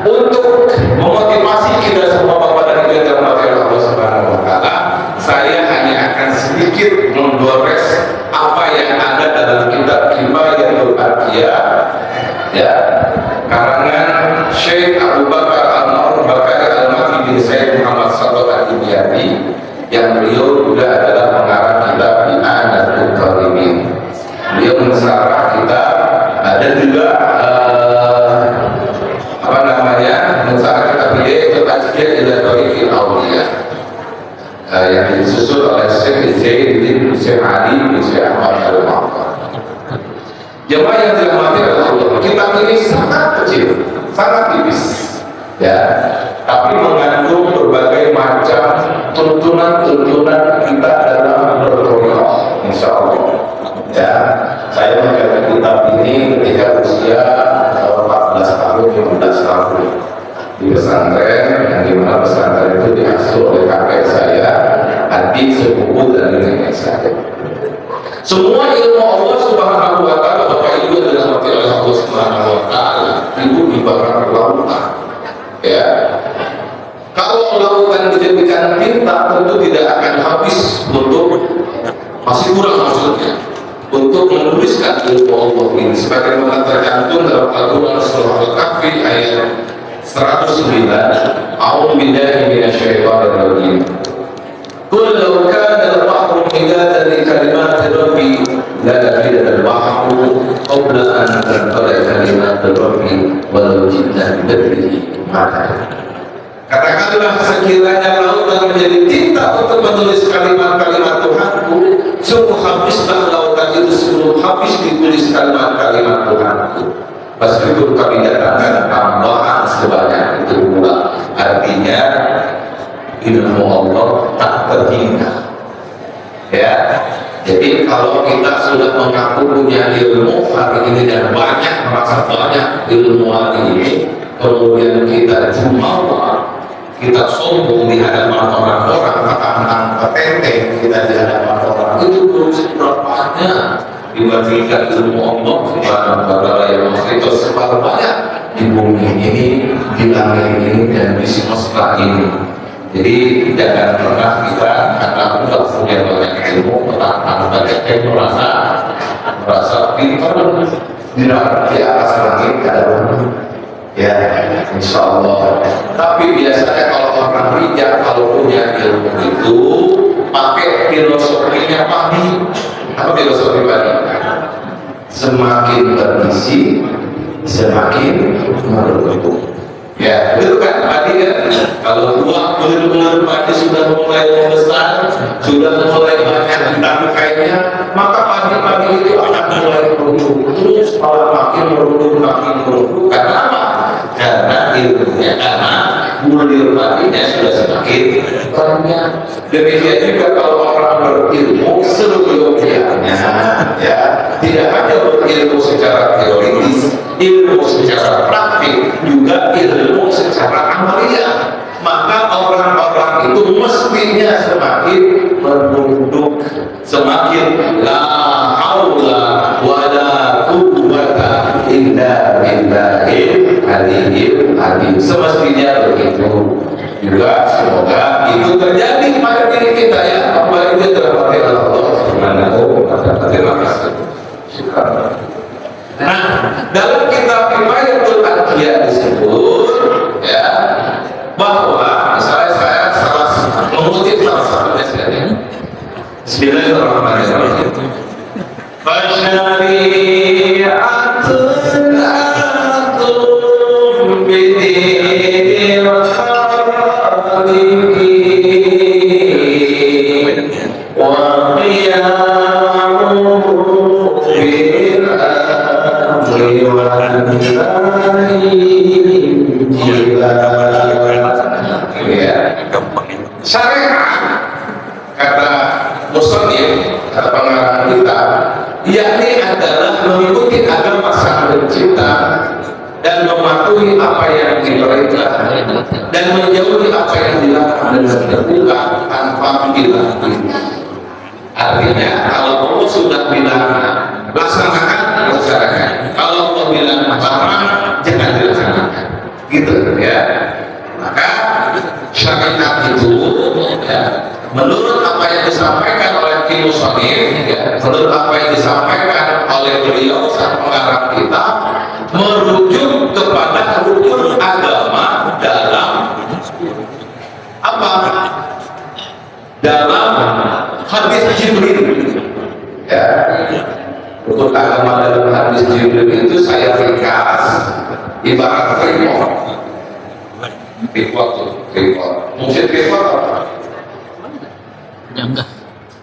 untuk memotivasi kita semua Bapak dan Ibu yang dirahmati Allah Subhanahu wa taala, saya hanya akan sedikit menggores apa yang ada dalam kitab Kifayatul Adqiya, ya, karangan Syekh Abu Bakar Al-Ma'ruf Bakari Al-Maki bin Sayyid Muhammad Sato Al-Ibiyati, yang beliau juga adalah pengarang kitab I'anatul Qarimin. Beliau mensarah kitab dan juga mensarah kitab beliau itu Tajqiyah ila Thariqil Awliya, yang disusun oleh Syekh Zaid bin Syekh Ali bin Syekh Ahmad Al-Mu'affar. Jemaah yang dirahmati Allah, kitab ini sangat kecil, sangat tipis, ya, tapi mengandung berbagai macam tuntunan-tuntunan kita dalam bertauhid, insya Allah. Ya, saya membaca kitab ini ketika usia 14 tahun, 15 tahun di pesantren, yang dimana pesantren itu diasuh oleh kakek saya, adik sepupu dan nenek saya. Semua ilmu Allah Subhanahu wa taala, Bapak Ibu yang dirahmati oleh Allah Subhanahu wa taala, itu ibarat lautan. Ya. Kalau lautan dijadikan tinta, tentu tidak akan habis untuk, masih kurang maksudnya, untuk menuliskan ilmu Allah ini. Sebagaimana tercantum dalam Al-Qur'an surah Al-Kahfi ayat 109, A'udzu billahi minasyaitonir rajim. Qul law kana al-bahru midadan li kalimati rabbi lanafida al-bahru qabla an tanfada kalimatu rabbi walau ji'na bimithlihi madada. Katakanlah, sekiranya lautan menjadi tinta untuk menulis kalimat-kalimat Tuhanku, sungguh habislah lautan itu sebelum habis ditulis kalimat-kalimat Tuhanku. Meskipun kami datangkan tambahan sebanyak itu pula. Artinya ilmu Allah tak terhingga. Ya, jadi kalau kita sudah mengaku punya ilmu hari ini dan banyak, merasa banyak ilmu hari ini, kemudian kita jumawa, kita sombong di hadapan orang-orang, mentang-mentang petenteng kita di hadapan orang, itu belum seberapanya dibandingkan ilmu Allah Subhanahu wa taala yang itu separuh banyak di bumi ini, di langit ini, dan di semesta ini. Jadi jangan pernah kita, karena tidak punya banyak ilmu, mentang-mentang petenteng merasa pintar di atas langit ada. Ya, insya Allah. Tapi biasanya kalau orang bijak, kalau punya ilmu itu pakai filosofinya padi. Apa filosofi padi? Semakin berisi, semakin merumput. Ya, itu kan padi kan. Kalau buah benar-benar padi sudah mulai membesar, sudah mulai banyak ditangkainya, maka padi-padi itu akan mulai merumput. Terus malah makin merumput, makin merumput. Karena apa? Karena ilmunya, karena bulir padinya sudah semakin banyak. Demikian juga kalau orang berilmu seluruhnya, ya, tidak hanya berilmu secara teoritis, ilmu secara praktik, juga ilmu secara amalia. Maka orang-orang itu mestinya semakin menunduk, semakin la haula wala quwwata illa billahil aliyyil azim. Semestinya begitu. Juga semoga itu terjadi pada diri kita, ya. Apa itu dirahmati Allah Subhanahu wa taala. Terima kasih. Nah, dalam kitab Kifayatul Adqiya disebut, ya, bahwa misalnya saya salah mengutip salah satu ayatnya. Bismillahirrahmanirrahim. Fasyari'atun atum bidinil khaliqin wa qiyamuhu bil amri wal syariat, kata musannif, kata pengarang kita, yakni adalah mengikuti agama Sang Pencipta dan mematuhi apa yang diperintah dan menjauhi apa yang dilarang dengan terbuka tanpa dilarang. Artinya kalau Allah sudah bilang laksanakan, laksanakan. Kalau Allah bilang larang, jangan dilaksanakan. Gitu. ya. Maka syariat itu ya, menurut apa yang disampaikan oleh Musonif, ya, menurut apa yang disampaikan oleh beliau sang pengarang kita, merujuk kepada rukun agama dalam apa? Dalam hadis Jibril. Ya, rukun agama dalam hadis Jibril itu saya ringkas ibarat tripod. Fungsi tripod apa?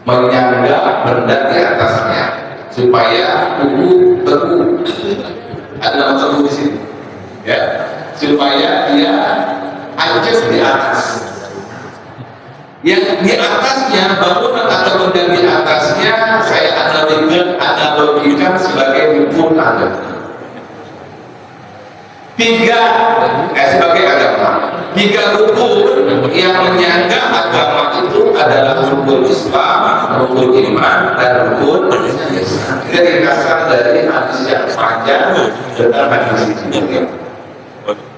Menyangga benda di atasnya supaya tubuh teguh. Ada nama teguh di sini, ya, supaya dia ancur di atas. Yang di atasnya, bangunan atau benda di atasnya, saya analogikan sebagai rukun agama. Sebagai agama, 3 rukun yang menyangga agama itu adalah rukun Islam, rukun iman, dan rukun ihsan. Ini ringkasan dari hadis yang panjang tentang hadis ini.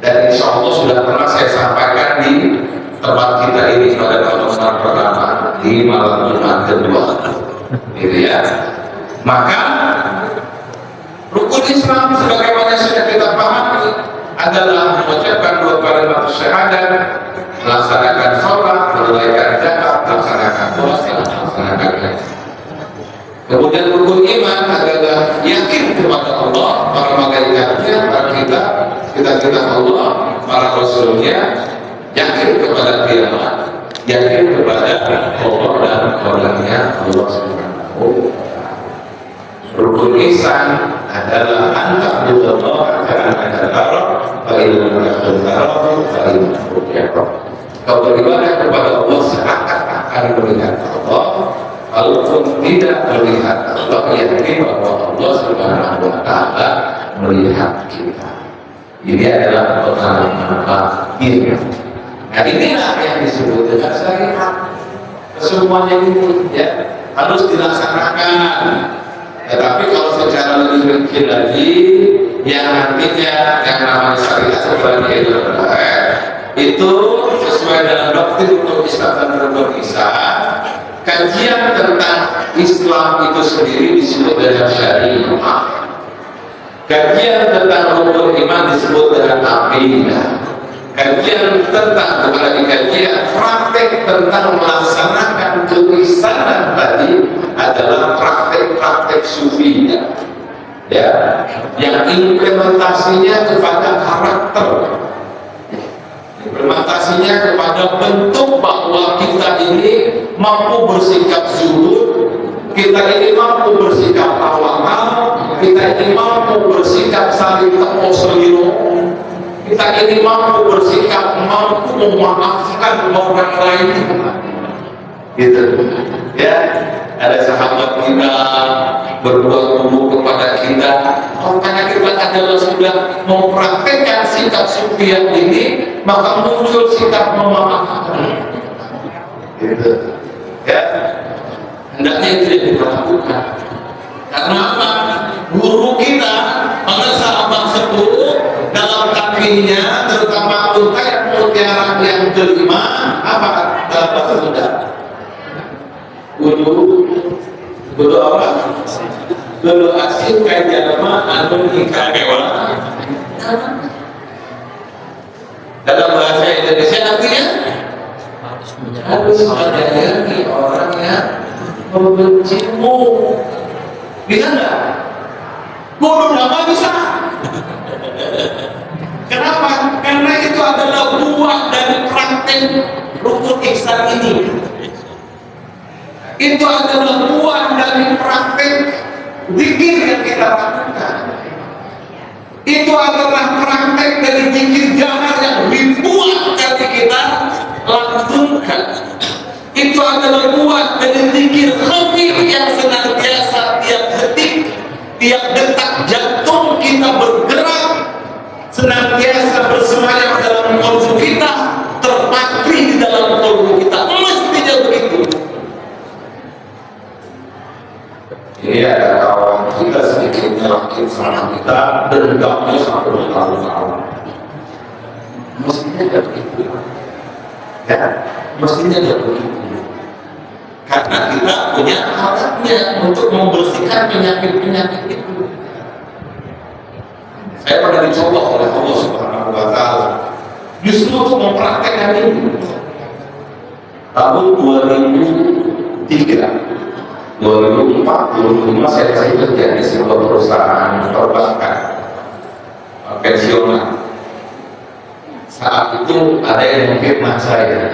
Dan insya Allah sudah pernah saya sampaikan di tempat kita ini pada pertemuan pertama di malam Jumat kedua, gitu ya. Maka rukun Islam sebagaimana sudah kita pahami adalah mengucapkan 2 kalimat syahadat, melaksanakan sholat, menunaikan zakat, melaksanakan puasa, melaksanakan haji. Kemudian rukun iman adalah yakin kepada Allah, para malaikatnya, para kita Allah, para rasulnya, yakin kepada kiamat, yakin kepada Allah dan orangnya Allah Subhanahu wa ta'ala. Rukun ihsan adalah antara Allah dan antara kau beribadah kepada Allah seakan-akan melihat Allah, walaupun tidak melihat Allah, yakin bahwa Allah Subhanahu wa ta'ala melihat kita. Ini adalah pengalaman batin. Nah, inilah yang disebut dengan syariat. Semuanya ini ya harus dilaksanakan. Tetapi kalau secara lebih rinci lagi, yang nantinya yang namanya syariat sebagai itu sesuai dengan doktrin untuk Islam dan rukun ihsan. Kajian tentang Islam itu sendiri disebut dengan syariat. Kajian tentang rukun iman disebut dengan aqidah. Kajian tentang kajian praktek tentang melaksanakan keislaman tadi adalah praktek sufi ya, yang implementasinya kepada karakter, implementasinya kepada bentuk bahwa kita ini mampu bersikap zuhud, kita ini mampu bersikap tawakal, kita ini mampu bersikap saling teko-seliro, kita ini mampu bersikap, mampu memaafkan orang lain, gitu ya. Ada sahabat kita berbuat buruk kepada kita, karena kita adalah sudah mempraktekkan sikap sufiah ini, maka muncul sikap memaafkan, gitu ya. Hendaknya itu tidak dilakukan. Karena apa? Guru kita, pada sahabat sepuh, dalam kakinya, terutama unta yang mutiara yang kelima, apa kata sudah? Guru apa? Guru asing kayak jalma anu nikah kewa. Dalam bahasa Indonesia artinya harus menyayangi orang yang membencimu. Bisa nggak? Guru nama bisa. Kenapa? Karena itu adalah buah dari praktek rukun ihsan ini. Itu adalah buah dari praktek zikir yang kita lakukan. Itu adalah praktek dari zikir jahar yang ribuan kali kita langsungkan. Itu adalah buah dari zikir khafi yang senantiasa tiap detik, tiap detak jantung kita bergerak, senantiasa bersemayam dalam kalbu kita, terpatri di dalam kalbu kita. Mestinya begitu. Ini ada kawan kita sedikit merakit sama kita, dendamnya sampai bertahun-tahun. tidak begitu. Ya, mestinya tidak begitu. Karena kita punya alatnya untuk membersihkan penyakit-penyakit itu. Saya pernah dicoba oleh Allah Subhanahu wa Ta'ala justru untuk mempraktekkan ini. Tahun 2003, 2004, 2005 saya kerja di sebuah perusahaan perbankan pensiunan. Saat itu ada yang memfitnah saya,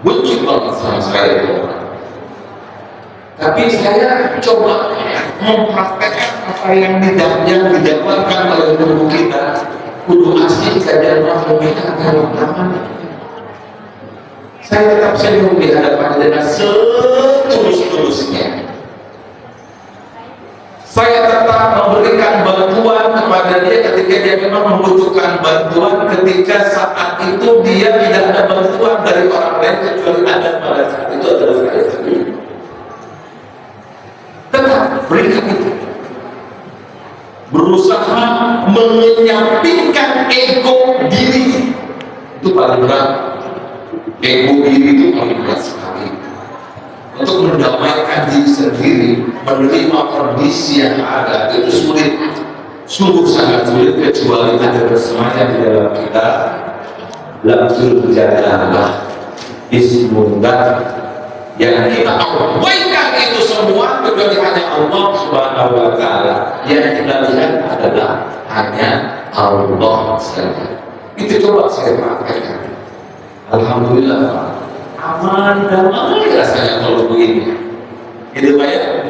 benci banget sama saya itu. Tapi saya coba mempraktekkan apa yang didapatkan oleh tubuh kita. Kudu asli kajian kita dalam tangan. Saya tetap senyum di hadapan dengan setulus-tulusnya. Saya tetap memberikan bantuan kepada dia ketika dia memang membutuhkan bantuan, ketika saat itu dia tidak ada bantuan dari orang lain kecuali ada pada saat itu adalah saya sendiri. Tetap berikan itu. Berusaha menyampingkan ego diri. Itu paling berat. Ego diri itu paling berat sekali. Untuk mendamaikan diri sendiri, menerima kondisi yang ada itu sulit, sungguh sangat sulit, kecuali ada bersemangat di dalam kita. Langsung berjalanlah Bismillah. Yang kita abaikan itu semua kecuali hanya Allah Subhanahu wa Ta'ala. Yang kita lihat adalah hanya Allah saja. Itu coba saya praktekkan. Alhamdulillah, aman, damai rasanya kalau begini. Gitu Pak ya?